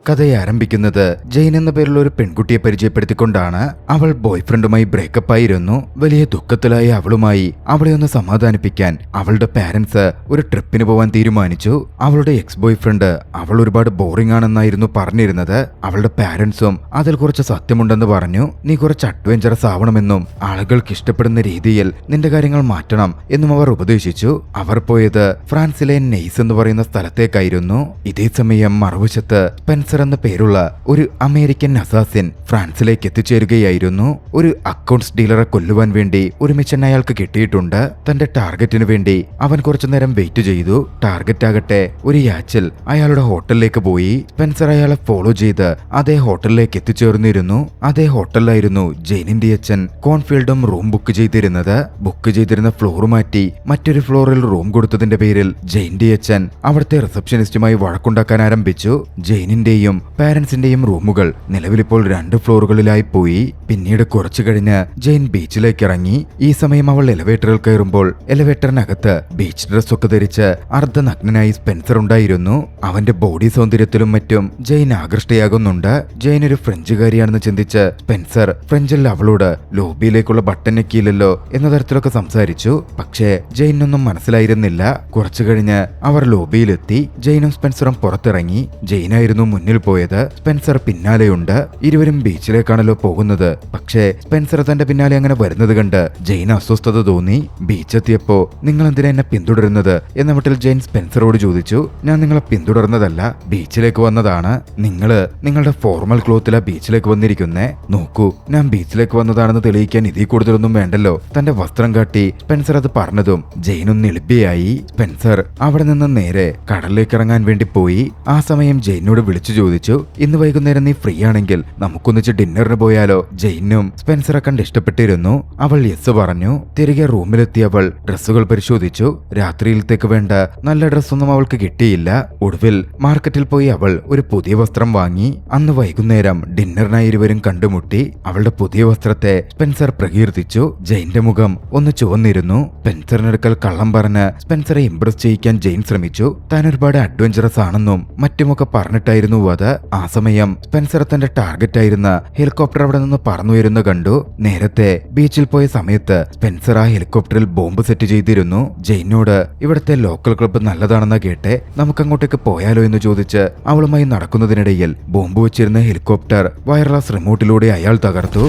കഥയെ ആരംഭിക്കുന്നത് ജെയിൻ എന്ന പേരുള്ള ഒരു പെൺകുട്ടിയെ പരിചയപ്പെടുത്തിക്കൊണ്ടാണ്. അവൾ ബോയ്ഫ്രണ്ടുമായി ബ്രേക്കപ്പ് ആയിരുന്നു. വലിയ ദുഃഖത്തിലായ അവളുമായി അവളെ ഒന്ന് സമാധാനിപ്പിക്കാൻ അവളുടെ പാരന്റ്സ് ഒരു ട്രിപ്പിന് പോവാൻ തീരുമാനിച്ചു. അവളുടെ എക്സ് ബോയ്ഫ്രണ്ട് അവൾ ഒരുപാട് ബോറിംഗ് ആണെന്നായിരുന്നു പറഞ്ഞിരുന്നത്. അവളുടെ പാരന്റ്സും അതിൽ കുറച്ച് സത്യമുണ്ടെന്ന് പറഞ്ഞു. നീ കുറച്ച് അഡ്വഞ്ചറസ് ആവണമെന്നും ആളുകൾക്ക് ഇഷ്ടപ്പെടുന്ന രീതിയിൽ നിന്റെ കാര്യങ്ങൾ മാറ്റണം എന്നും അവർ ഉപദേശിച്ചു. അവർ പോയത് ഫ്രാൻസിലെ നെയ്സ് എന്ന് പറയുന്ന സ്ഥലത്തേക്കായിരുന്നു. ഇതേ സമയം മറുവശത്ത് സ്പെൻസർ എന്ന പേരുള്ള ഒരു അമേരിക്കൻ അസാസിൻ ഫ്രാൻസിലേക്ക് എത്തിച്ചേരുകയായിരുന്നു. ഒരു അക്കൗണ്ട്സ് ഡീലറെ കൊല്ലുവാൻ വേണ്ടി ഒരു മിഷൻ അയാൾക്ക് കിട്ടിയിട്ടുണ്ട്. തന്റെ ടാർഗറ്റിനു വേണ്ടി അവൻ കുറച്ചു നേരം വെയിറ്റ് ചെയ്തു. ടാർഗറ്റ് ആകട്ടെ ഒരു യാച്ചിൽ അയാളുടെ ഹോട്ടലിലേക്ക് പോയി. സ്പെൻസർ അയാളെ ഫോളോ ചെയ്ത് അതേ ഹോട്ടലിലേക്ക് എത്തിച്ചേർന്നിരുന്നു. അതേ ഹോട്ടലിലായിരുന്നു ജെയിനിന്റെ അച്ഛൻ കോൺഫീൽഡും റൂം ബുക്ക് ചെയ്തിരുന്നത്. ബുക്ക് ചെയ്തിരുന്ന ഫ്ലോർ മാറ്റി മറ്റൊരു ഫ്ലോറിൽ റൂം കൊടുത്തതിന്റെ പേരിൽ ജെയിന്റെ അച്ഛൻ അവിടുത്തെ റിസപ്ഷനിസ്റ്റുമായി വഴക്കുണ്ടാക്കാൻ ആരംഭിച്ചു. ജെയിനിന്റെയും പാരന്റ്സിന്റെയും റൂമുകൾ നിലവിലിപ്പോൾ 2 ഫ്ലോറുകളിലായി പോയി. പിന്നീട് കുറച്ചു കഴിഞ്ഞ് ജെയിൻ ബീച്ചിലേക്ക് ഇറങ്ങി. ഈ സമയം അവൾ എലിവേറ്ററിൽ കയറുമ്പോൾ എലിവേറ്ററിനകത്ത് ബീച്ച് ഡ്രസ്സൊക്കെ ധരിച്ച് അർദ്ധനഗ്നനായി സ്പെൻസർ ഉണ്ടായിരുന്നു. അവന്റെ ബോഡി സൗന്ദര്യത്തിലും മറ്റും ജെയിൻ ആകൃഷ്ടയാകുന്നുണ്ട്. ജെയിൻ ഒരു ഫ്രഞ്ചുകാരിയാണെന്ന് ചിന്തിച്ച് സ്പെൻസർ ഫ്രഞ്ചിൽ അവളോട് ലോബിയിലേക്കുള്ള ബട്ടൺ ഞെക്കിയില്ലല്ലോ എന്ന തരത്തിലൊക്കെ സംസാരിച്ചു. പക്ഷേ ജെയിനൊന്നും മനസ്സിലായിരുന്നില്ല. കുറച്ചു കഴിഞ്ഞ് അവർ ലോബിയിലെത്തി. ജെയിനും സ്പെൻസറും പുറത്തിറങ്ങി. ജെയിനായിരുന്നു മുന്നിൽ പോയത്. സ്പെൻസർ പിന്നാലെയുണ്ട്. ഇരുവരും ബീച്ചിലേക്കാണല്ലോ പോകുന്നത്. പക്ഷേ സ്പെൻസർ തന്റെ പിന്നാലെ അങ്ങനെ വരുന്നത് കണ്ട് ജെയിൻ അസ്വസ്ഥത തോന്നി. ബീച്ചെത്തിയപ്പോ നിങ്ങൾ എന്തിനാ എന്നെ പിന്തുടരുന്നത് എന്ന മട്ടിൽ ജെയിൻ സ്പെൻസറോട് ചോദിച്ചു. ഞാൻ നിങ്ങളെ പിന്തുടർന്നതല്ല, ബീച്ചിലേക്ക് വന്നതാണ്. നിങ്ങളുടെ ഫോർമൽ ക്ലോത്തിലാ ബീച്ചിലേക്ക് വന്നിരിക്കുന്നേ. നോക്കൂ, ഞാൻ ബീച്ചിലേക്ക് വന്നതാണെന്ന് തെളിയിക്കാൻ ഇതിൽ കൂടുതലൊന്നും വേണ്ടല്ലോ. തന്റെ വസ്ത്രം കാട്ടി സ്പെൻസർ അത് പറഞ്ഞതും ജെയിൻ ഒന്ന് എളിപ്പയായി. സ്പെൻസർ അവിടെ നിന്ന് നേരെ കടലിലേക്ക് ഇറങ്ങാൻ വേണ്ടി പോയി. ആ സമയം ജെയിനോട് വിളിച്ചു ചോദിച്ചു, ഇന്ന് വൈകുന്നേരം നീ ഫ്രീ ആണെങ്കിൽ നമുക്കൊന്നിച്ച് ഡിന്നറിന് പോയാലോ? ജെയിനും സ്പെൻസറെ കണ്ട് ഇഷ്ടപ്പെട്ടിരുന്നു. അവൾ യെസ് പറഞ്ഞു. തിരികെ റൂമിലെത്തി അവൾ ഡ്രസ്സുകൾ പരിശോധിച്ചു. രാത്രിയിലത്തേക്ക് വേണ്ട നല്ല ഡ്രസ്സൊന്നും അവൾക്ക് കിട്ടിയില്ല. ഒടുവിൽ മാർക്കറ്റിൽ പോയി അവൾ ഒരു പുതിയ വസ്ത്രം വാങ്ങി. അന്ന് വൈകുന്നേരം ഡിന്നറിനായി ഇരുവരും കണ്ടുമുട്ടി. അവളുടെ പുതിയ വസ്ത്രത്തെ സ്പെൻസർ പ്രകീർത്തിച്ചു. ജെയിന്റെ മുഖം ഒന്ന് ചുവന്നിരുന്നു. സ്പെൻസറിനടുക്കൽ കള്ളം പറഞ്ഞ് സ്പെൻസറെ ഇംപ്രസ് ചെയ്യിക്കാൻ ജെയിൻ ശ്രമിച്ചു. താൻ ഒരുപാട് അഡ്വഞ്ചറസ് ആണെന്നും മറ്റുമൊക്കെ പറഞ്ഞിട്ടായിരുന്നു അത്. ആ സമയം സ്പെൻസർ തന്റെ ടാർഗറ്റ് ആയിരുന്ന ഹെലികോപ്റ്റർ അവിടെ നിന്ന് പറന്നുയരുന്ന കണ്ടു. നേരത്തെ ബീച്ചിൽ പോയ സമയത്ത് സ്പെൻസർ ആ ഹെലികോപ്റ്ററിൽ ബോംബ് സെറ്റ് ചെയ്തിരുന്നു. ജെയിനോട് ഇവിടുത്തെ ലോക്കൽ ക്ലബ്ബ് നല്ലതാണെന്നാ കേട്ടെ, നമുക്കങ്ങോട്ടേക്ക് പോയാലോ എന്ന് ചോദിച്ച് അവളുമായി നടക്കുന്നതിനിടയിൽ ബോംബ് വെച്ചിരുന്ന ഹെലികോപ്റ്റർ വയർലെസ് റിമോട്ടിലൂടെ അയാൾ തകർത്തു.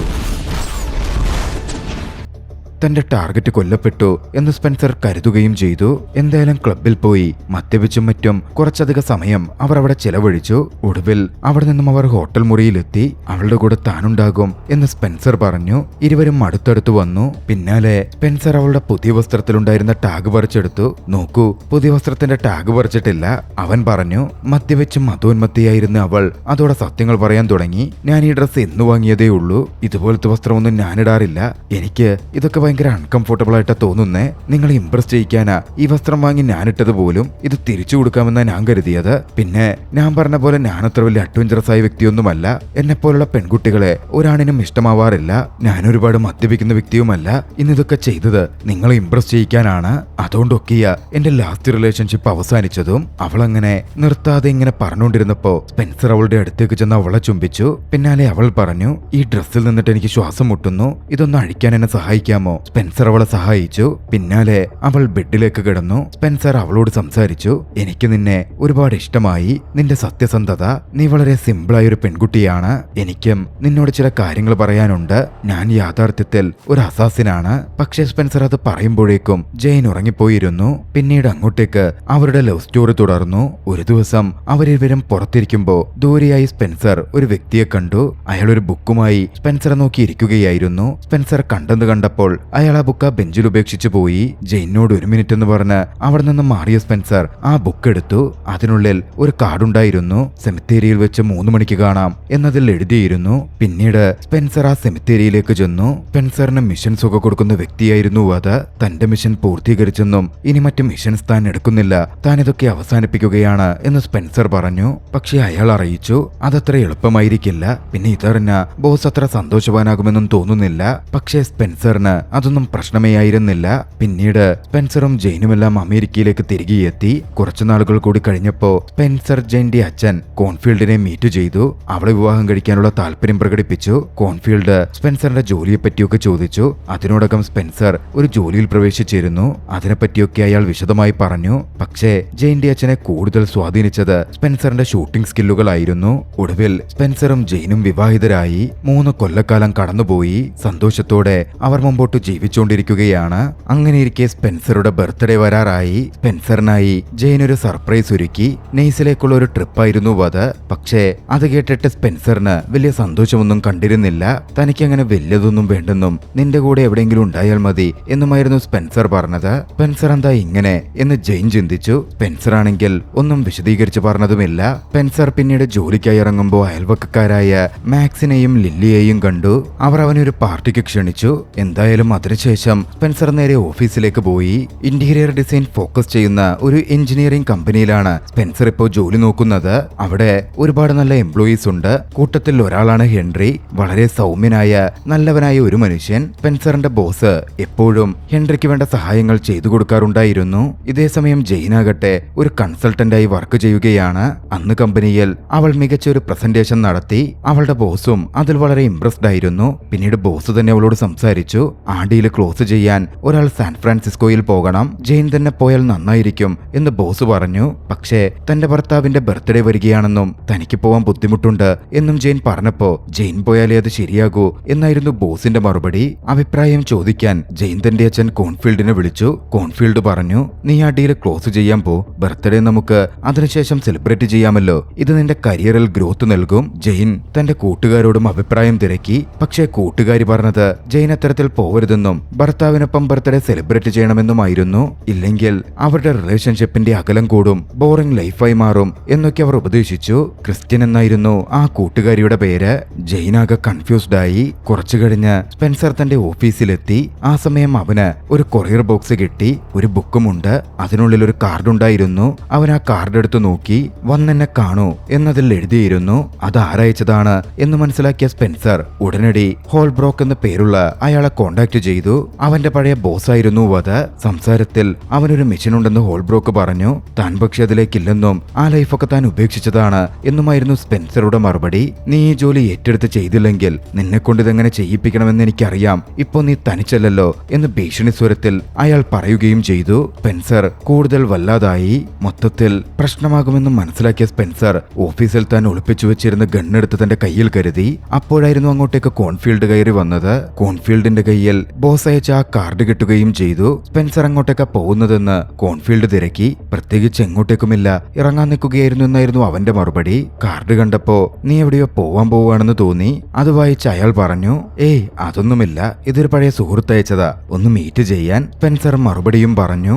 തന്റെ ടാർഗറ്റ് കൊല്ലപ്പെട്ടു എന്ന് സ്പെൻസർ കരുതുകയും ചെയ്തു. എന്തായാലും ക്ലബിൽ പോയി മദ്യപിച്ചും മറ്റും കുറച്ചധിക സമയം അവർ അവിടെ ചെലവഴിച്ചു. ഒടുവിൽ അവിടെ നിന്നും അവർ ഹോട്ടൽ മുറിയിലെത്തി. അവളുടെ കൂടെ താനുണ്ടാകും എന്ന് സ്പെൻസർ പറഞ്ഞു. ഇരുവരും അടുത്തടുത്ത് വന്നു. പിന്നാലെ സ്പെൻസർ അവളുടെ പുതിയ വസ്ത്രത്തിലുണ്ടായിരുന്ന ടാഗ് പറിച്ചെടുത്തു. നോക്കൂ, പുതിയ വസ്ത്രത്തിന്റെ ടാഗ് പറിച്ചിട്ടില്ല, അവൻ പറഞ്ഞു. മദ്യവെച്ചും മതോന്മത്തിയായിരുന്ന അവൾ അതോടെ സത്യങ്ങൾ പറയാൻ തുടങ്ങി. ഞാൻ ഈ ഡ്രസ്സ് എന്ന് വാങ്ങിയതേ ഉള്ളൂ, ഇതുപോലത്തെ വസ്ത്രമൊന്നും ഞാനിടാറില്ല. എനിക്ക് ഇതൊക്കെ ഭയങ്കര അൺകംഫർട്ടബിൾ ആയിട്ടാ തോന്നുന്നേ. നിങ്ങളെ ഇംപ്രസ് ചെയ്യിക്കാനാ ഈ വസ്ത്രം വാങ്ങി ഞാനിട്ടത് പോലും. ഇത് തിരിച്ചു കൊടുക്കാമെന്നാ ഞാൻ കരുതിയത്. പിന്നെ ഞാൻ പറഞ്ഞ പോലെ ഞാൻ അത്ര വലിയ അഡ്വഞ്ചറസ് ആയ വ്യക്തിയൊന്നുമല്ല. എന്നെ പോലുള്ള പെൺകുട്ടികളെ ഒരാണിനും ഇഷ്ടമാവാറില്ല. ഞാൻ ഒരുപാട് മദ്യപിക്കുന്ന വ്യക്തിയുമല്ല. ഇന്നിതൊക്കെ ചെയ്തത് നിങ്ങളെ ഇംപ്രസ് ചെയ്യിക്കാനാണ്. അതുകൊണ്ടൊക്കെയാ എന്റെ ലാസ്റ്റ് റിലേഷൻഷിപ്പ് അവസാനിച്ചതും. അവളങ്ങനെ നിർത്താതെ ഇങ്ങനെ പറഞ്ഞുകൊണ്ടിരുന്നപ്പോ സ്പെൻസർ അവളുടെ അടുത്തേക്ക് ചെന്ന് അവളെ ചുംബിച്ചു. പിന്നാലെ അവൾ പറഞ്ഞു, ഈ ഡ്രസ്സിൽ നിന്നിട്ട് എനിക്ക് ശ്വാസം മുട്ടുന്നു, ഇതൊന്ന് അഴിക്കാൻ എന്നെ സഹായിക്കാമോ? സ്പെൻസർ അവളെ സഹായിച്ചു. പിന്നാലെ അവൾ ബെഡിലേക്ക് കിടന്നു. സ്പെൻസർ അവളോട് സംസാരിച്ചു. എനിക്ക് നിന്നെ ഒരുപാട് ഇഷ്ടമായി. നിന്റെ സത്യസന്ധത, നീ വളരെ സിമ്പിളായ ഒരു പെൺകുട്ടിയാണ്. എനിക്കും നിന്നോട് ചില കാര്യങ്ങൾ പറയാനുണ്ട്. ഞാൻ യാഥാർത്ഥ്യത്തിൽ ഒരു അസാസിനാണ്. പക്ഷേ സ്പെൻസർ അത് പറയുമ്പോഴേക്കും ജെയിൻ ഉറങ്ങിപ്പോയിരുന്നു. പിന്നീട് അങ്ങോട്ടേക്ക് അവരുടെ ലവ് സ്റ്റോറി തുടർന്നു. ഒരു ദിവസം അവരിവരും പുറത്തിരിക്കുമ്പോ ദൂരെയായി സ്പെൻസർ ഒരു വ്യക്തിയെ കണ്ടു. അയാൾ ഒരു ബുക്കുമായി സ്പെൻസറെ നോക്കിയിരിക്കുകയായിരുന്നു. സ്പെൻസർ കണ്ടെന്ന് കണ്ടപ്പോൾ അയാൾ ആ ബുക്ക് ആ ബെഞ്ചിൽ ഉപേക്ഷിച്ചു പോയി. ജെയിനോട് 1 മിനിറ്റ് എന്ന് പറഞ്ഞ് അവിടെ നിന്ന് മാറിയ സ്പെൻസർ ആ ബുക്ക് എടുത്തു. അതിനുള്ളിൽ ഒരു കാർഡുണ്ടായിരുന്നു. സെമിത്തേരിയിൽ വെച്ച് 3 മണിക്ക് കാണാം എന്നതിൽ എഴുതിയിരുന്നു. പിന്നീട് സ്പെൻസർ ആ സെമിത്തേരിയിലേക്ക് ചെന്നു. സ്പെൻസറിന് മിഷൻസ് ഒക്കെ കൊടുക്കുന്ന വ്യക്തിയായിരുന്നു അത്. തന്റെ മിഷൻ പൂർത്തീകരിച്ചെന്നും ഇനി മറ്റു മിഷൻസ് താൻ എടുക്കുന്നില്ല, താൻ ഇതൊക്കെ അവസാനിപ്പിക്കുകയാണ് എന്ന് സ്പെൻസർ പറഞ്ഞു. പക്ഷെ അയാൾ അറിയിച്ചു അതത്ര എളുപ്പമായിരിക്കില്ല. പിന്നെ ഇതറിഞ്ഞ ബോസ് അത്ര സന്തോഷവാനാകുമെന്നും തോന്നുന്നില്ല. പക്ഷേ സ്പെൻസറിന് അത് അതൊന്നും പ്രശ്നമേ ആയിരുന്നില്ല. പിന്നീട് സ്പെൻസറും ജെയിനുമെല്ലാം അമേരിക്കയിലേക്ക് തിരികെ എത്തി. കുറച്ചു നാളുകൾ കൂടി കഴിഞ്ഞപ്പോ സ്പെൻസർ ജെയിന്റെ അച്ഛൻ കോൺഫീൽഡിനെ മീറ്റ് ചെയ്തു. അവളെ വിവാഹം കഴിക്കാനുള്ള താല്പര്യം പ്രകടിപ്പിച്ചു. കോൺഫീൽഡ് സ്പെൻസറിന്റെ ജോലിയെ പറ്റിയൊക്കെ ചോദിച്ചു. അതിനോടകം സ്പെൻസർ ഒരു ജോലിയിൽ പ്രവേശിച്ചിരുന്നു. അതിനെപ്പറ്റിയൊക്കെ അയാൾ വിശദമായി പറഞ്ഞു. പക്ഷേ ജെയിന്റെ അച്ഛനെ കൂടുതൽ സ്വാധീനിച്ചത് സ്പെൻസറിന്റെ ഷൂട്ടിംഗ് സ്കില്ലുകളായിരുന്നു. ഒടുവിൽ സ്പെൻസറും ജെയിനും വിവാഹിതരായി. 3 കൊല്ലക്കാലം കടന്നുപോയി. സന്തോഷത്തോടെ അവർ മുമ്പോട്ട് ജീവിച്ചുകൊണ്ടിരിക്കുകയാണ്. അങ്ങനെയിരിക്കെ സ്പെൻസറുടെ ബർത്ത്ഡേ വരാറായി. സ്പെൻസറിനായി ജെയിൻ ഒരു സർപ്രൈസ് ഒരുക്കി. നെയ്സിലേക്കുള്ള ഒരു ട്രിപ്പായിരുന്നു അത്. പക്ഷേ അത് കേട്ടിട്ട് സ്പെൻസറിന് വലിയ സന്തോഷമൊന്നും കണ്ടിരുന്നില്ല. തനിക്കങ്ങനെ വലിയതൊന്നും വേണ്ടെന്നും നിന്റെ കൂടെ എവിടെയെങ്കിലും ഉണ്ടായാൽ മതി എന്നുമായിരുന്നു സ്പെൻസർ പറഞ്ഞത്. സ്പെൻസർ എന്താ ഇങ്ങനെ എന്ന് ജെയിൻ ചിന്തിച്ചു. സ്പെൻസർ ആണെങ്കിൽ ഒന്നും വിശദീകരിച്ച് പറഞ്ഞതുമില്ല. സ്പെൻസർ പിന്നീട് ജോലിക്കായി ഇറങ്ങുമ്പോൾ അയൽവക്കക്കാരായ മാക്സിനെയും ലില്ലിയെയും കണ്ടു. അവർ അവനെ ഒരു പാർട്ടിക്ക് ക്ഷണിച്ചു. എന്തായാലും അതിനുശേഷം സ്പെൻസർ നേരെ ഓഫീസിലേക്ക് പോയി. ഇന്റീരിയർ ഡിസൈൻ ഫോക്കസ് ചെയ്യുന്ന ഒരു എഞ്ചിനീയറിംഗ് കമ്പനിയിലാണ് സ്പെൻസർ ഇപ്പോൾ ജോലി നോക്കുന്നത്. അവിടെ ഒരുപാട് നല്ല എംപ്ലോയീസ് ഉണ്ട്. കൂട്ടത്തിൽ ഒരാളാണ് ഹെൻറി. വളരെ സൗമ്യനായ നല്ലവനായ ഒരു മനുഷ്യൻ. സ്പെൻസറിന്റെ ബോസ് എപ്പോഴും ഹെൻറിക്ക് വേണ്ട സഹായങ്ങൾ ചെയ്തു കൊടുക്കാറുണ്ടായിരുന്നു. ഇതേസമയം ജെയിനാകട്ടെ ഒരു കൺസൾട്ടന്റായി വർക്ക് ചെയ്യുകയാണ്. അന്ന് കമ്പനിയിൽ അവൾ മികച്ച ഒരു പ്രസന്റേഷൻ നടത്തി. അവളുടെ ബോസും അതിൽ വളരെ ഇംപ്രസ്ഡ് ആയിരുന്നു. പിന്നീട് ബോസ് തന്നെ അവളോട് സംസാരിച്ചു. ആ ഡീല് ക്ലോസ് ചെയ്യാൻ ഒരാൾ സാൻ ഫ്രാൻസിസ്കോയിൽ പോകണം. ജെയിൻ തന്നെ പോയാൽ നന്നായിരിക്കും എന്ന് ബോസ് പറഞ്ഞു. പക്ഷേ തന്റെ ഭർത്താവിന്റെ ബർത്ത്ഡേ വരികയാണെന്നും തനിക്ക് പോവാൻ ബുദ്ധിമുട്ടുണ്ട് എന്നും ജെയിൻ പറഞ്ഞപ്പോ ജെയിൻ പോയാലേ അത് ശരിയാകൂ എന്നായിരുന്നു ബോസിന്റെ മറുപടി. അഭിപ്രായം ചോദിക്കാൻ ജെയിൻ തന്റെ അച്ഛൻ കോൺഫീൽഡിനെ വിളിച്ചു. കോൺഫീൽഡ് പറഞ്ഞു, നീ ആ ഡീല് ക്ലോസ് ചെയ്യാൻ പോ. ബർത്ത്ഡേ നമുക്ക് അതിനുശേഷം സെലിബ്രേറ്റ് ചെയ്യാമല്ലോ. ഇത് നിന്റെ കരിയറിൽ ഗ്രോത്ത് നൽകും. ജെയിൻ തന്റെ കൂട്ടുകാരോടും അഭിപ്രായം തിരക്കി. പക്ഷേ കൂട്ടുകാരി പറഞ്ഞത് ജെയിൻ അത്തരത്തിൽ പോവരുതെന്നും ഭർത്താവിനൊപ്പം ബർത്ത്ഡേ സെലിബ്രേറ്റ് ചെയ്യണമെന്നുമായിരുന്നു. ഇല്ലെങ്കിൽ അവരുടെ റിലേഷൻഷിപ്പിന്റെ അകലം കൂടും, ബോറിംഗ് ലൈഫായി മാറും എന്നൊക്കെ അവർ ഉപദേശിച്ചു. ക്രിസ്ത്യൻ എന്നായിരുന്നു ആ കൂട്ടുകാരിയുടെ പേര്. ജെയിൻ ആകെ കൺഫ്യൂസ്ഡ് ആയി. കുറച്ചു കഴിഞ്ഞ് സ്പെൻസർ തന്റെ ഓഫീസിലെത്തി. ആ സമയം അവന് ഒരു കൊറിയർ ബോക്സ് കിട്ടി. ഒരു ബുക്കുമുണ്ട്. അതിനുള്ളിൽ ഒരു കാർഡ് ഉണ്ടായിരുന്നു. അവൻ ആ കാർഡ് എടുത്തു നോക്കി. വന്നെന്നെ കാണൂ എന്നതിൽ എഴുതിയിരുന്നു. അത് ആരയച്ചതാണ് എന്ന് മനസ്സിലാക്കിയ സ്പെൻസർ ഉടനടി ഹോൾബ്രോക്ക് എന്ന പേരുള്ള അയാളെ കോണ്ടാക്ട് ചെയ്തു. അവന്റെ പഴയ ബോസായിരുന്നു അത്. സംസാരത്തിൽ അവനൊരു മെഷീൻ ഉണ്ടെന്ന് ഹോൾബ്രോക്ക് പറഞ്ഞു. താൻ പക്ഷെ അതിലേക്കില്ലെന്നും ആ ലൈഫൊക്കെ താൻ ഉപേക്ഷിച്ചതാണ് എന്നുമായിരുന്നു സ്പെൻസറുടെ മറുപടി. നീ ഈ ജോലി ഏറ്റെടുത്ത് ചെയ്തില്ലെങ്കിൽ നിന്നെ കൊണ്ട് ഇതെങ്ങനെ ചെയ്യിപ്പിക്കണമെന്ന് എനിക്കറിയാം. ഇപ്പൊ നീ തനിച്ചല്ലോ എന്ന് ഭീഷണി സ്വരത്തിൽ അയാൾ പറയുകയും ചെയ്തു. സ്പെൻസർ കൂടുതൽ വല്ലാതായി. മൊത്തത്തിൽ പ്രശ്നമാകുമെന്ന് മനസ്സിലാക്കിയ സ്പെൻസർ ഓഫീസിൽ താൻ ഒളിപ്പിച്ചു വെച്ചിരുന്ന ഗണ്ണെടുത്ത് തന്റെ കയ്യിൽ കരുതി. അപ്പോഴായിരുന്നു അങ്ങോട്ടേക്ക് കോൺഫീൽഡ് കയറി വന്നത്. കോൺഫീൽഡിന്റെ കയ്യിൽ ബോസ് അയച്ച ആ കാർഡ് കിട്ടുകയും ചെയ്തു. സ്പെൻസർ അങ്ങോട്ടേക്കാ പോകുന്നതെന്ന് കോൺഫീൽഡ് തിരക്കി. പ്രത്യേകിച്ച് എങ്ങോട്ടേക്കുമില്ല, ഇറങ്ങാൻ നിൽക്കുകയായിരുന്നു എന്നായിരുന്നു അവന്റെ മറുപടി. കാർഡ് കണ്ടപ്പോ നീ എവിടെയോ പോവാൻ പോവുകയാണെന്ന് തോന്നി. അത് വായിച്ച് അയാൾ പറഞ്ഞു, ഏയ് അതൊന്നുമില്ല, ഇതൊരു പഴയ സുഹൃത്ത് അയച്ചതാ, ഒന്ന് മീറ്റ് ചെയ്യാൻ. സ്പെൻസർ മറുപടിയും പറഞ്ഞു.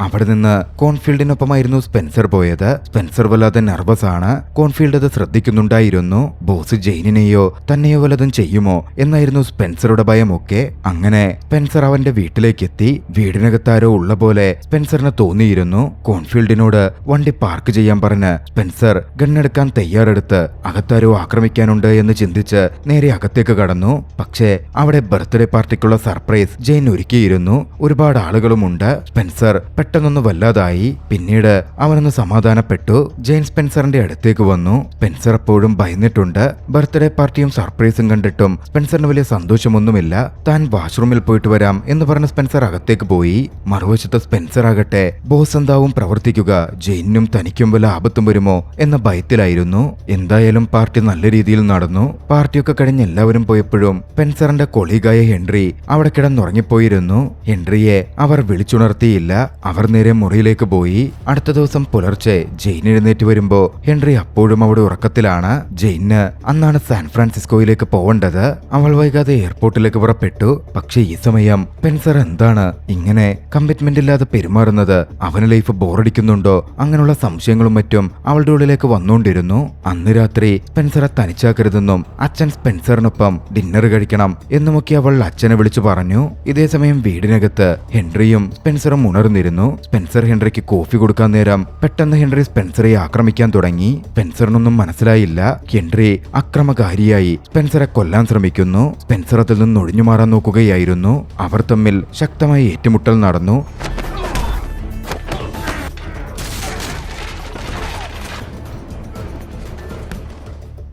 അവിടെ നിന്ന് കോൺഫീൽഡിനൊപ്പമായിരുന്നു സ്പെൻസർ പോയത്. സ്പെൻസർ വല്ലാതെ നെർവസ് ആണ്. കോൺഫീൽഡ് അത് ശ്രദ്ധിക്കുന്നുണ്ടായിരുന്നു. ബോസ് ജെയിനിനെയോ തന്നെയോ വല്ലതും ചെയ്യുമോ എന്നായിരുന്നു സ്പെൻസറുടെ ഭയമൊക്കെ. അങ്ങനെ സ്പെൻസർ അവന്റെ വീട്ടിലേക്കെത്തി. വീടിനകത്താരോ ഉള്ള പോലെ സ്പെൻസറിന് തോന്നിയിരുന്നു. കോൺഫീൽഡിനോട് വണ്ടി പാർക്ക് ചെയ്യാൻ പറഞ്ഞ് സ്പെൻസർ ഗണ്ണെടുക്കാൻ തയ്യാറെടുത്ത് അകത്താരോ ആക്രമിക്കാനുണ്ട് എന്ന് ചിന്തിച്ച് നേരെ അകത്തേക്ക് കടന്നു. പക്ഷേ അവിടെ ബർത്ത്ഡേ പാർട്ടിക്കുള്ള സർപ്രൈസ് ജെയിൻ ഒരുക്കിയിരുന്നു. ഒരുപാട് ആളുകളുമുണ്ട്. സ്പെൻസർ പെട്ടെന്നൊന്ന് വല്ലാതായി. പിന്നീട് അവനൊന്ന് സമാധാനപ്പെട്ടു. ജെയിൻ സ്പെൻസറിന്റെ അടുത്തേക്ക് വന്നു. സ്പെൻസർ എപ്പോഴും ഭയന്നിട്ടുണ്ട്. ബർത്ത്ഡേ പാർട്ടിയും സർപ്രൈസും കണ്ടിട്ടും സ്പെൻസറിന് വലിയ സന്തോഷമൊന്നുമില്ല. താൻ വാഷ്റൂമിൽ പോയിട്ട് വരാം എന്ന് പറഞ്ഞ സ്പെൻസർ അകത്തേക്ക് പോയി. മറുവശത്ത് സ്പെൻസർ ആകട്ടെ ബോസ് എന്താവും പ്രവർത്തിക്കുക, ജെയിനും തനിക്കും വല്ല ആപത്തും വരുമോ എന്ന ഭയത്തിലായിരുന്നു. എന്തായാലും പാർട്ടി നല്ല രീതിയിൽ നടന്നു. പാർട്ടിയൊക്കെ കഴിഞ്ഞ് എല്ലാവരും പോയപ്പോഴും സ്പെൻസറിന്റെ കൊളീഗായ ഹെൻറി അവിടെ കിടന്നുറങ്ങിപ്പോയിരുന്നു. ഹെൻറിയെ അവർ വിളിച്ചുണർത്തിയില്ല. അവർ നേരെ മുറിയിലേക്ക് പോയി. അടുത്ത ദിവസം പുലർച്ചെ ജെയിൻ എഴുന്നേറ്റ് വരുമ്പോ ഹെൻറി അപ്പോഴും അവിടെ ഉറക്കത്തിലാണ്. ജെയിന് അന്നാണ് സാൻ ഫ്രാൻസിസ്കോയിലേക്ക് പോവേണ്ടത്. അവൾ വൈകാതെ എയർപോർട്ടിലേക്ക് പുറപ്പെട്ടു. പക്ഷെ ഈ സമയം സ്പെൻസർ എന്താണ് ഇങ്ങനെ കമ്മിറ്റ്മെന്റ് ഇല്ലാതെ പെരുമാറുന്നത്, അവന് ലൈഫ് ബോറടിക്കുന്നുണ്ടോ, അങ്ങനെയുള്ള സംശയങ്ങളും മറ്റും അവളുടെ ഉള്ളിലേക്ക് വന്നുകൊണ്ടിരുന്നു. അന്ന് രാത്രി സ്പെൻസറെ തനിച്ചാക്കരുതെന്നും അച്ഛൻ സ്പെൻസറിനൊപ്പം ഡിന്നർ കഴിക്കണം എന്നുമൊക്കെ അവൾ അച്ഛനെ വിളിച്ചു പറഞ്ഞു. ഇതേസമയം വീടിനകത്ത് ഹെൻറിയും സ്പെൻസറും ഉണർന്നിരുന്നു. സ്പെൻസർ ഹെൻറിക്ക് കോഫി കൊടുക്കാൻ നേരം പെട്ടെന്ന് ഹെൻറി സ്പെൻസറെ ആക്രമിക്കാൻ തുടങ്ങി. സ്പെൻസറിനൊന്നും മനസ്സിലായില്ല. ഹെൻറി അക്രമകാരിയായി സ്പെൻസറെ കൊല്ലാൻ ശ്രമിക്കുന്നു. സ്പെൻസർ അതിൽ നിന്ന് ഒഴിഞ്ഞു മാറാൻ നോക്കുകയായിരുന്നു. അവർ തമ്മിൽ ശക്തമായ ഏറ്റുമുട്ടൽ നടന്നു.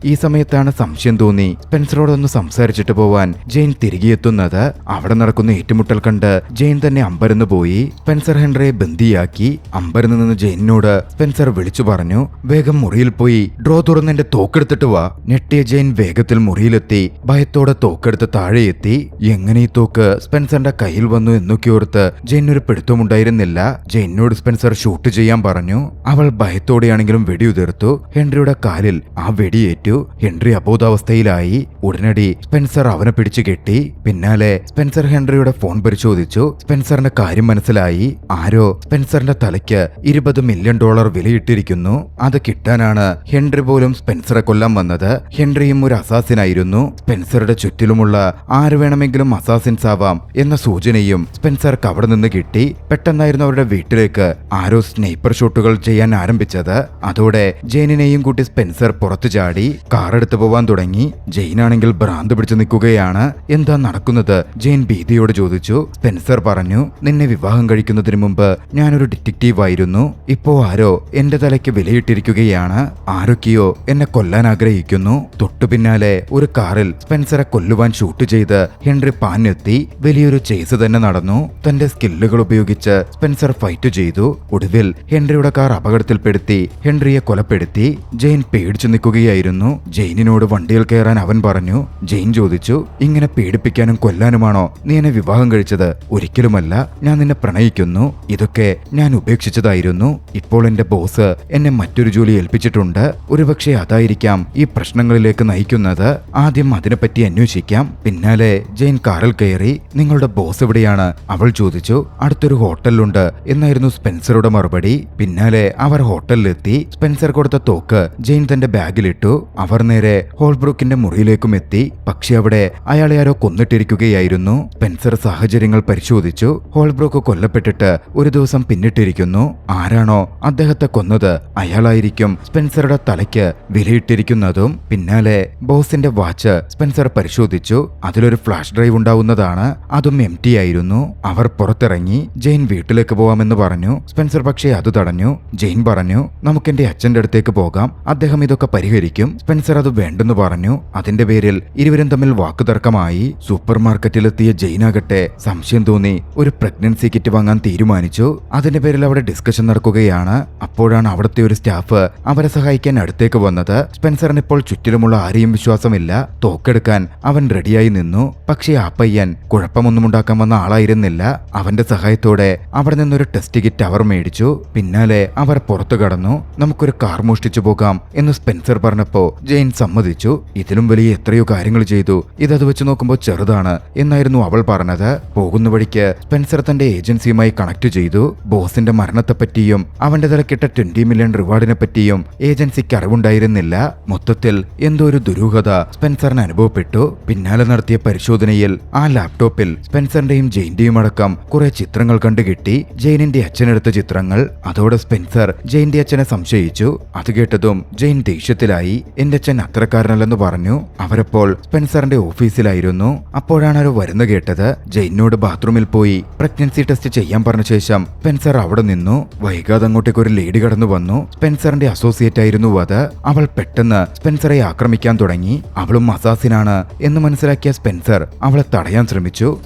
ഈ സമയത്താണ് സംശയം തോന്നി സ്പെൻസറോടൊന്ന് സംസാരിച്ചിട്ട് പോവാൻ ജെയിൻ തിരികെ എത്തുന്നത്. അവിടെ നടക്കുന്ന ഏറ്റുമുട്ടൽ കണ്ട് ജെയിൻ തന്നെ അമ്പരന്ന് പോയി. സ്പെൻസർ ഹെൻറിയെ ബന്ദിയാക്കി. അമ്പരന്ന് നിന്ന് ജെയിനോട് സ്പെൻസർ വിളിച്ചു പറഞ്ഞു, വേഗം മുറിയിൽ പോയി ഡ്രോ തുറന്ന് എന്റെ തോക്കെടുത്തിട്ട് വാ. ഞെട്ടിയ ജെയിൻ വേഗത്തിൽ മുറിയിലെത്തി. ഭയത്തോടെ തോക്കെടുത്ത് താഴെ എത്തി. എങ്ങനെ ഈ തോക്ക് സ്പെൻസറിന്റെ കയ്യിൽ വന്നു എന്നൊക്കെ ഓർത്ത് ജെയിനൊരു പിടുത്തമുണ്ടായിരുന്നില്ല. ജെയിനോട് സ്പെൻസർ ഷൂട്ട് ചെയ്യാൻ പറഞ്ഞു. അവൾ ഭയത്തോടെയാണെങ്കിലും വെടിയുതിർത്തു. ഹെൻറിയുടെ കാലിൽ ആ വെടിയേറ്റു. ഹെൻറി അബോധാവസ്ഥയിലായി. ഉടനടി സ്പെൻസർ അവനെ പിടിച്ചു കെട്ടി. പിന്നാലെ സ്പെൻസർ ഹെൻറിയുടെ ഫോൺ പരിശോധിച്ചു. സ്പെൻസറിന്റെ കാര്യം മനസ്സിലായി. ആരോ സ്പെൻസറിന്റെ തലയ്ക്ക് $20 മില്യൺ വിലയിട്ടിരിക്കുന്നു. അത് കിട്ടാനാണ് ഹെൻറി പോലും സ്പെൻസറെ കൊല്ലാൻ വന്നത്. ഹെൻറിയും ഒരു അസാസിനായിരുന്നു. സ്പെൻസറുടെ ചുറ്റിലുമുള്ള ആര് വേണമെങ്കിലും അസാസിൻസ് ആവാം എന്ന സൂചനയും സ്പെൻസർക്ക് അവിടെ നിന്ന് കിട്ടി. പെട്ടെന്നായിരുന്നു അവരുടെ വീട്ടിലേക്ക് ആരോ സ്നൈപ്പർ ഷോട്ടുകൾ ചെയ്യാൻ ആരംഭിച്ചത്. അതോടെ ജെയിനിനെയും കൂട്ടി സ്പെൻസർ പുറത്തു ചാടി. കാറെടുത്ത് പോവാൻ തുടങ്ങി. ജെയിനാണെങ്കിൽ ഭ്രാന്ത് പിടിച്ചു നിൽക്കുകയാണ്. എന്താ നടക്കുന്നത്? ജെയിൻ ഭീതിയോട് ചോദിച്ചു. സ്പെൻസർ പറഞ്ഞു, നിന്നെ വിവാഹം കഴിക്കുന്നതിന് മുമ്പ് ഞാനൊരു ഡിറ്റക്റ്റീവ് ആയിരുന്നു. ഇപ്പോ ആരോ എന്റെ തലയ്ക്ക് വിലയിട്ടിരിക്കുകയാണ്. ആരൊക്കെയോ എന്നെ കൊല്ലാൻ ആഗ്രഹിക്കുന്നു. തൊട്ടു പിന്നാലെ ഒരു കാറിൽ സ്പെൻസറെ കൊല്ലുവാൻ ഷൂട്ട് ചെയ്ത് ഹെൻറി പാഞ്ഞെത്തി. വലിയൊരു ചേസ് തന്നെ നടന്നു. തന്റെ സ്കില്ലുകൾ ഉപയോഗിച്ച് സ്പെൻസർ ഫൈറ്റ് ചെയ്തു. ഒടുവിൽ ഹെൻറിയുടെ കാർ അപകടത്തിൽപ്പെടുത്തി ഹെൻറിയെ കൊലപ്പെടുത്തി. ജെയിൻ പേടിച്ചു നിൽക്കുകയായിരുന്നു. ജെയിനിനോട് വണ്ടിയിൽ കയറാൻ അവൻ പറഞ്ഞു. ജെയിൻ ചോദിച്ചു, ഇങ്ങനെ പേടിപ്പിക്കാനും കൊല്ലാനുമാണോ നീ എന്നെ വിവാഹം കഴിച്ചത്? ഒരിക്കലുമല്ല. ഞാൻ നിന്നെ പ്രണയിക്കുന്നു. ഇതൊക്കെ ഞാൻ ഉപേക്ഷിച്ചതായിരുന്നു. ഇപ്പോൾ എന്റെ ബോസ് എന്നെ മറ്റൊരു ജോലി ഏൽപ്പിച്ചിട്ടുണ്ട്. ഒരുപക്ഷെ അതായിരിക്കാം ഈ പ്രശ്നങ്ങളിലേക്ക് നയിക്കുന്നത്. ആദ്യം അതിനെപ്പറ്റി അന്വേഷിക്കാം. പിന്നാലെ ജെയിൻ കാറിൽ കയറി. നിങ്ങളുടെ ബോസ് എവിടെയാണ്? അവൾ ചോദിച്ചു. അടുത്തൊരു ഹോട്ടലിലുണ്ട് എന്നായിരുന്നു സ്പെൻസറുടെ മറുപടി. പിന്നാലെ അവർ ഹോട്ടലിലെത്തി. സ്പെൻസർ കൊടുത്ത തോക്ക് ജെയിൻ തന്റെ ബാഗിലിട്ടു. അവർ നേരെ ഹോൾബ്രൂക്കിന്റെ മുറിയിലേക്കും എത്തി. പക്ഷെ അവിടെ അയാളെ ആരോ കൊന്നിട്ടിരിക്കുകയായിരുന്നു. സ്പെൻസർ സാഹചര്യങ്ങൾ പരിശോധിച്ചു. ഹോൾബ്രൂക്ക് കൊല്ലപ്പെട്ടിട്ട് ഒരു ദിവസം പിന്നിട്ടിരിക്കുന്നു. ആരാണോ അദ്ദേഹത്തെ കൊന്നത് അയാളായിരിക്കും സ്പെൻസറുടെ തലയ്ക്ക് വിലയിട്ടിരിക്കുന്നതും. പിന്നാലെ ബോസിന്റെ വാച്ച് സ്പെൻസർ പരിശോധിച്ചു. അതിലൊരു ഫ്ലാഷ് ഡ്രൈവ് ഉണ്ടാവുന്നതാണ്. അതും എംപ്റ്റി ആയിരുന്നു. അവർ പുറത്തിറങ്ങി. ജെയിൻ വീട്ടിലേക്ക് പോവാമെന്ന് പറഞ്ഞു. സ്പെൻസർ പക്ഷേ അത് തടഞ്ഞു. ജെയിൻ പറഞ്ഞു, നമുക്ക് എന്റെ അച്ഛന്റെ അടുത്തേക്ക് പോകാം. അദ്ദേഹം ഇതൊക്കെ പരിഹരിക്കും. സ്പെൻസർ അത് വേണ്ടെന്ന് പറഞ്ഞു. അതിന്റെ പേരിൽ ഇരുവരും തമ്മിൽ വാക്കുതർക്കമായി. സൂപ്പർ മാർക്കറ്റിലെത്തിയ ജെയിനാകട്ടെ സംശയം തോന്നി ഒരു പ്രഗ്നൻസി കിറ്റ് വാങ്ങാൻ തീരുമാനിച്ചു. അതിന്റെ പേരിൽ അവിടെ ഡിസ്കഷൻ നടക്കുകയാണ്. അപ്പോഴാണ് അവിടുത്തെ ഒരു സ്റ്റാഫ് അവരെ സഹായിക്കാൻ അടുത്തേക്ക് വന്നത്. സ്പെൻസറിന് ഇപ്പോൾ ചുറ്റിലുമുള്ള ആരെയും വിശ്വാസമില്ല. തോക്കെടുക്കാൻ അവൻ റെഡിയായി നിന്നു. പക്ഷേ ആ പയ്യൻ കുഴപ്പമൊന്നും ഉണ്ടാക്കാൻ വന്ന ആളായിരുന്നില്ല. അവന്റെ സഹായത്തോടെ അവിടെ നിന്നൊരു ടെസ്റ്റ് കിറ്റ് അവർ മേടിച്ചു. പിന്നാലെ അവർ പുറത്തു കടന്നു. നമുക്കൊരു കാർ മോഷ്ടിച്ചു പോകാം എന്ന് സ്പെൻസർ പറഞ്ഞപ്പോ ജെയിൻ സമ്മതിച്ചു. ഇതിലും വലിയ എത്രയോ കാര്യങ്ങൾ ചെയ്തു. ഇതത് വെച്ച് നോക്കുമ്പോൾ ചെറുതാണ് എന്നായിരുന്നു അവൾ പറഞ്ഞത്. പോകുന്ന വഴിക്ക് സ്പെൻസർ തന്റെ ഏജൻസിയുമായി കണക്ട് ചെയ്തു. ബോസിന്റെ മരണത്തെപ്പറ്റിയും അവന്റെ തലക്കിട്ട $20 മില്യൺ റിവാർഡിനെ പറ്റിയും ഏജൻസിക്ക് അറിവുണ്ടായിരുന്നില്ല. മൊത്തത്തിൽ എന്തോ ഒരു ദുരൂഹത സ്പെൻസറിന് അനുഭവപ്പെട്ടു. പിന്നാലെ നടത്തിയ പരിശോധനയിൽ ആ ലാപ്ടോപ്പിൽ സ്പെൻസറിന്റെയും ജെയിന്റെയും അടക്കം കുറെ ചിത്രങ്ങൾ കണ്ടുകിട്ടി. ജെയിനിന്റെ അച്ഛനെടുത്ത ചിത്രങ്ങൾ. അതോടെ സ്പെൻസർ ജെയിന്റെ അച്ഛനെ സംശയിച്ചു. അത് കേട്ടതും ജെയിൻ ദേഷ്യത്തിലായി. എന്റെ അച്ഛൻ അത്രക്കാരനല്ലെന്ന് പറഞ്ഞു. അവരപ്പോൾ സ്പെൻസറിന്റെ ഓഫീസിലായിരുന്നു. അപ്പോഴാണ് അവർ വരുന്ന കേട്ടത്. ജെയിനോട് ബാത്റൂമിൽ പോയി പ്രഗ്നൻസി ടെസ്റ്റ് ചെയ്യാൻ പറഞ്ഞ ശേഷം സ്പെൻസർ അവിടെ നിന്നു. വൈകാതെ അങ്ങോട്ടേക്ക് ഒരു ലേഡി കടന്നു വന്നു. സ്പെൻസറിന്റെ അസോസിയേറ്റ് ആയിരുന്നു അത്. അവൾ പെട്ടെന്ന് സ്പെൻസറെ ആക്രമിക്കാൻ തുടങ്ങി. അവളും അസാസിനാണ് എന്ന് മനസ്സിലാക്കിയ സ്പെൻസർ അവളെ തടയാൻ ശ്രമിച്ചു.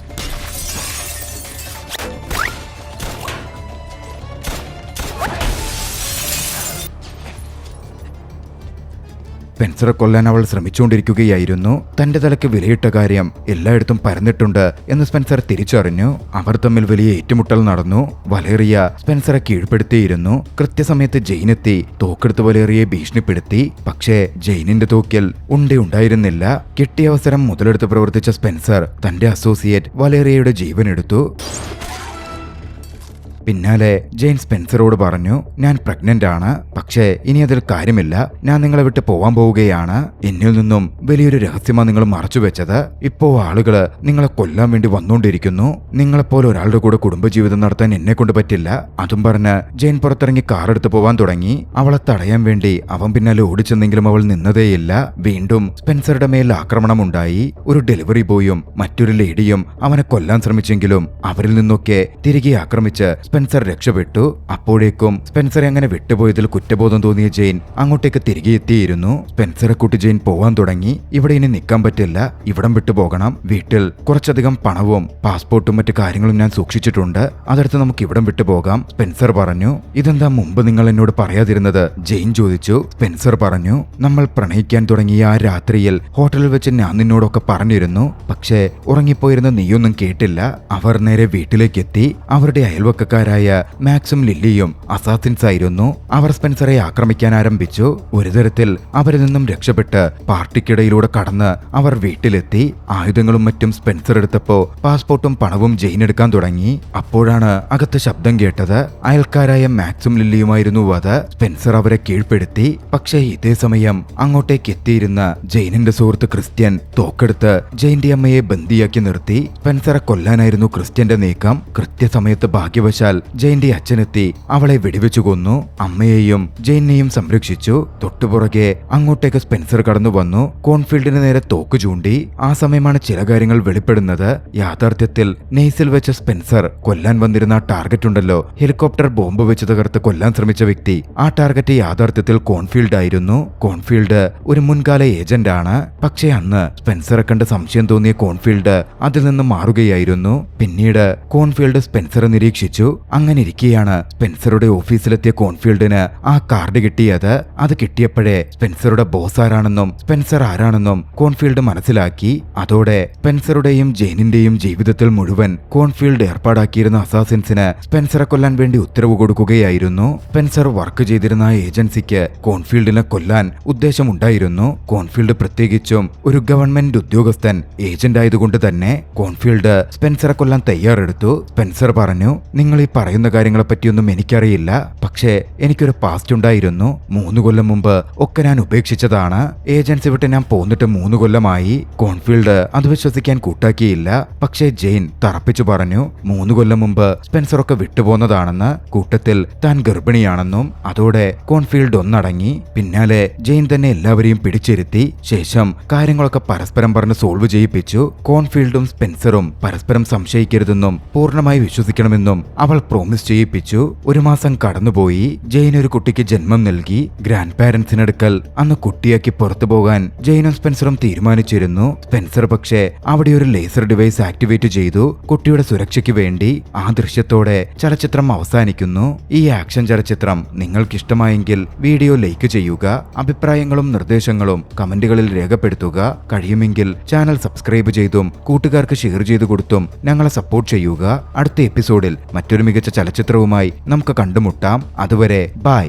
സ്പെൻസറെ കൊല്ലാൻ അവൾ ശ്രമിച്ചുകൊണ്ടിരിക്കുകയായിരുന്നു. തന്റെ തലയ്ക്ക് വിലയിട്ട കാര്യം എല്ലായിടത്തും പരന്നിട്ടുണ്ട് എന്ന് സ്പെൻസർ തിരിച്ചറിഞ്ഞു. അവർ തമ്മിൽ വലിയ ഏറ്റുമുട്ടൽ നടന്നു. വലേറിയ സ്പെൻസറെ കീഴ്പ്പെടുത്തിയിരുന്നു. കൃത്യസമയത്ത് ജെയിനെത്തി തോക്കെടുത്ത് വലേറിയെ ഭീഷണിപ്പെടുത്തി. പക്ഷേ ജെയിനിന്റെ തോക്കിൽ ഉണ്ടായിരുന്നില്ല. കിട്ടിയ അവസരം മുതലെടുത്ത് പ്രവർത്തിച്ച സ്പെൻസർ തന്റെ അസോസിയേറ്റ് വലേറിയയുടെ ജീവനെടുത്തു. പിന്നാലെ ജെയിൻ സ്പെൻസറോട് പറഞ്ഞു, ഞാൻ പ്രഗ്നന്റ് ആണ്, പക്ഷേ ഇനി അതിൽ കാര്യമില്ല, ഞാൻ നിങ്ങളെ വിട്ട് പോവാൻ പോവുകയാണ്. എന്നിൽ നിന്നും വലിയൊരു രഹസ്യമാണ് നിങ്ങൾ മറച്ചു വെച്ചത്. ഇപ്പോ ആളുകള് നിങ്ങളെ കൊല്ലാൻ വേണ്ടി വന്നുകൊണ്ടിരിക്കുന്നു. നിങ്ങളെപ്പോലെ ഒരാളുടെ കൂടെ കുടുംബജീവിതം നടത്താൻ എന്നെ കൊണ്ട് പറ്റില്ല. അതും പറഞ്ഞ് ജെയിൻ പുറത്തിറങ്ങി കാറെടുത്ത് പോവാൻ തുടങ്ങി. അവളെ തടയാൻ വേണ്ടി അവൻ പിന്നാലെ ഓടിച്ചെന്നെങ്കിലും അവൾ നിന്നതേയില്ല. വീണ്ടും സ്പെൻസറുടെ മേൽ ആക്രമണമുണ്ടായി. ഒരു ഡെലിവറി ബോയും മറ്റൊരു ലേഡിയും അവനെ കൊല്ലാൻ ശ്രമിച്ചെങ്കിലും അവരിൽ നിന്നൊക്കെ തിരികെ ആക്രമിച്ച് സ്പെൻസർ രക്ഷപ്പെട്ടു. അപ്പോഴേക്കും സ്പെൻസറെ അങ്ങനെ വിട്ടുപോയതിൽ കുറ്റബോധം തോന്നിയ ജെയിൻ അങ്ങോട്ടേക്ക് തിരികെ എത്തിയിരുന്നു. സ്പെൻസറെ കൂട്ടി ജെയിൻ പോവാൻ തുടങ്ങി. ഇവിടെ ഇനി നിൽക്കാൻ പറ്റില്ല, ഇവിടം വിട്ടു പോകണം. വീട്ടിൽ കുറച്ചധികം പണവും പാസ്പോർട്ടും മറ്റു കാര്യങ്ങളും ഞാൻ സൂക്ഷിച്ചിട്ടുണ്ട്, അതെടുത്ത് നമുക്ക് ഇവിടം വിട്ടു പോകാം, സ്പെൻസർ പറഞ്ഞു. ഇതെന്താ മുമ്പ് നിങ്ങൾ എന്നോട് പറയാതിരുന്നത്? ജെയിൻ ചോദിച്ചു. സ്പെൻസർ പറഞ്ഞു, നമ്മൾ പ്രണയിക്കാൻ തുടങ്ങിയ ആ രാത്രിയിൽ ഹോട്ടലിൽ വെച്ച് ഞാൻ നിന്നോടൊക്കെ പറഞ്ഞിരുന്നു, പക്ഷേ ഉറങ്ങിപ്പോയിരുന്ന നീയൊന്നും കേട്ടില്ല. അവർ നേരെ വീട്ടിലേക്ക് എത്തി. അവരുടെ അയൽവക്കക്കാരായ മാക്സും ലില്ലിയും അസാസിൻസ് ആയിരുന്നു. അവർ സ്പെൻസറെ ആക്രമിക്കാൻ ആരംഭിച്ചു. ഒരു തരത്തിൽ അവരിൽ നിന്നും രക്ഷപ്പെട്ട് പാർട്ടിക്കിടയിലൂടെ കടന്ന് അവർ വീട്ടിലെത്തി. ആയുധങ്ങളും മറ്റും സ്പെൻസർ എടുത്തപ്പോ പാസ്പോർട്ടും പണവും ജെയിൻ എടുക്കാൻ തുടങ്ങി. അപ്പോഴാണ് അകത്ത് ശബ്ദം കേട്ടത്. അയൽക്കാരായ മാക്സും ലില്ലിയുമായിരുന്നു അത്. സ്പെൻസർ അവരെ കീഴ്പ്പെടുത്തി. പക്ഷേ ഇതേ സമയം അങ്ങോട്ടേക്ക് എത്തിയിരുന്ന ജെയിനിന്റെ സുഹൃത്ത് ക്രിസ്ത്യൻ തോക്കെടുത്ത് ജെയിന്റെ അമ്മയെ ബന്ദിയാക്കി നിർത്തി. സ്പെൻസറെ കൊല്ലാനായിരുന്നു ക്രിസ്ത്യന്റെ നീക്കം. കൃത്യസമയത്ത് ഭാഗ്യവശാൽ ജെയിന്റെ അച്ഛനെത്തി അവളെ വെടിവെച്ചു കൊന്നു. അമ്മയെയും ജെയിനെയും സംരക്ഷിച്ചു. തൊട്ടുപുറകെ അങ്ങോട്ടേക്ക് സ്പെൻസർ കടന്നു വന്നു. കോൺഫീൽഡിന് നേരെ തോക്ക് ചൂണ്ടി. ആ സമയമാണ് ചില കാര്യങ്ങൾ വെളിപ്പെടുന്നത്. യാഥാർത്ഥ്യത്തിൽ നെയ്സിൽ വെച്ച് സ്പെൻസർ കൊല്ലാൻ വന്നിരുന്ന ആ ടാർഗറ്റ് ഉണ്ടല്ലോ, ഹെലികോപ്റ്റർ ബോംബ് വെച്ച് തകർത്ത് കൊല്ലാൻ ശ്രമിച്ച വ്യക്തി, ആ ടാർഗറ്റ് യാഥാർത്ഥ്യത്തിൽ കോൺഫീൽഡ് ആയിരുന്നു. കോൺഫീൽഡ് ഒരു മുൻകാല ഏജന്റ് ആണ്. പക്ഷേ അന്ന് സ്പെൻസറെ കണ്ട് സംശയം തോന്നിയ കോൺഫീൽഡ് അതിൽ നിന്ന് മാറുകയായിരുന്നു. പിന്നീട് കോൺഫീൽഡ് സ്പെൻസറെ നിരീക്ഷിച്ചു. അങ്ങനെ ഇരിക്കെയാണ് സ്പെൻസറുടെ ഓഫീസിലെത്തിയ കോൺഫീൽഡിന് ആ കാർഡ് കിട്ടിയത്. അത് കിട്ടിയപ്പോഴേ സ്പെൻസറുടെ ബോസ് ആരാണെന്നും സ്പെൻസർ ആരാണെന്നും കോൺഫീൽഡ് മനസ്സിലാക്കി. അതോടെ സ്പെൻസറുടെയും ജെയിനിന്റെയും ജീവിതത്തിൽ മുഴുവൻ കോൺഫീൽഡ് ഏർപ്പാടാക്കിയിരുന്ന അസാസിൻസിന് സ്പെൻസറെ കൊല്ലാൻ വേണ്ടി ഉത്തരവ് കൊടുക്കുകയായിരുന്നു. സ്പെൻസർ വർക്ക് ചെയ്തിരുന്ന ആ ഏജൻസിക്ക് കോൺഫീൽഡിനെ കൊല്ലാൻ ഉദ്ദേശമുണ്ടായിരുന്നു. കോൺഫീൽഡ് പ്രത്യേകിച്ചും ഒരു ഗവൺമെന്റ് ഉദ്യോഗസ്ഥൻ ഏജന്റ് ആയതുകൊണ്ട് തന്നെ കോൺഫീൽഡ് സ്പെൻസറെ കൊല്ലാൻ തയ്യാറെടുത്തു. സ്പെൻസർ പറഞ്ഞു, നിങ്ങൾ ഈ പറയുന്ന കാര്യങ്ങളെ പറ്റിയൊന്നും എനിക്കറിയില്ല, പക്ഷേ എനിക്കൊരു പാസ്റ്റ് ഉണ്ടായിരുന്നു. 3 കൊല്ലം മുമ്പ് ഒക്കെ ഞാൻ ഉപേക്ഷിച്ചതാണ്. ഏജൻസി വിട്ട് ഞാൻ പോന്നിട്ട് 3 കൊല്ലമായി. കോൺഫീൽഡ് അത് വിശ്വസിക്കാൻ കൂട്ടാക്കിയില്ല. പക്ഷേ ജെയിൻ തറപ്പിച്ചു പറഞ്ഞു, 3 കൊല്ലം മുമ്പ് സ്പെൻസർ ഒക്കെ വിട്ടുപോന്നതാണെന്ന്, കൂട്ടത്തിൽ താൻ ഗർഭിണിയാണെന്നും. അതോടെ കോൺഫീൽഡ് ഒന്നടങ്ങി. പിന്നാലെ ജെയിൻ തന്നെ എല്ലാവരെയും പിടിച്ചിരുത്തി. ശേഷം കാര്യങ്ങളൊക്കെ പരസ്പരം പറഞ്ഞ് സോൾവ് ചെയ്യിപ്പിച്ചു. കോൺഫീൽഡും സ്പെൻസറും പരസ്പരം സംശയിക്കരുതെന്നും പൂർണ്ണമായി വിശ്വസിക്കണമെന്നും അവൾ പ്രോമിസ് ചെയ്യിപ്പിച്ചു. 1 മാസം കടന്നുപോയി. ജെയിൻ ഒരു കുട്ടിക്ക് ജന്മം നൽകി. ഗ്രാൻഡ് പാരന്റ്സിനടുക്കൽ അന്ന് കുട്ടിയാക്കി പുറത്തു പോകാൻ ജെയിനും സ്പെൻസറും തീരുമാനിച്ചിരുന്നു. സ്പെൻസർ പക്ഷേ അവിടെ ഒരു ലേസർ ഡിവൈസ് ആക്ടിവേറ്റ് ചെയ്തു, കുട്ടിയുടെ സുരക്ഷയ്ക്ക് വേണ്ടി. ആ ദൃശ്യത്തോടെ ചലച്ചിത്രം അവസാനിക്കുന്നു. ഈ ആക്ഷൻ ചലച്ചിത്രം നിങ്ങൾക്കിഷ്ടമായെങ്കിൽ വീഡിയോ ലൈക്ക് ചെയ്യുക. അഭിപ്രായങ്ങളും നിർദ്ദേശങ്ങളും കമന്റുകളിൽ രേഖപ്പെടുത്തുക. കഴിയുമെങ്കിൽ ചാനൽ സബ്സ്ക്രൈബ് ചെയ്തും കൂട്ടുകാർക്ക് ഷെയർ ചെയ്തു കൊടുത്തും ഞങ്ങളെ സപ്പോർട്ട് ചെയ്യുക. അടുത്ത എപ്പിസോഡിൽ മറ്റൊരു മികച്ച ചലച്ചിത്രവുമായി നമുക്ക് കണ്ടുമുട്ടാം. അതുവരെ ബൈ.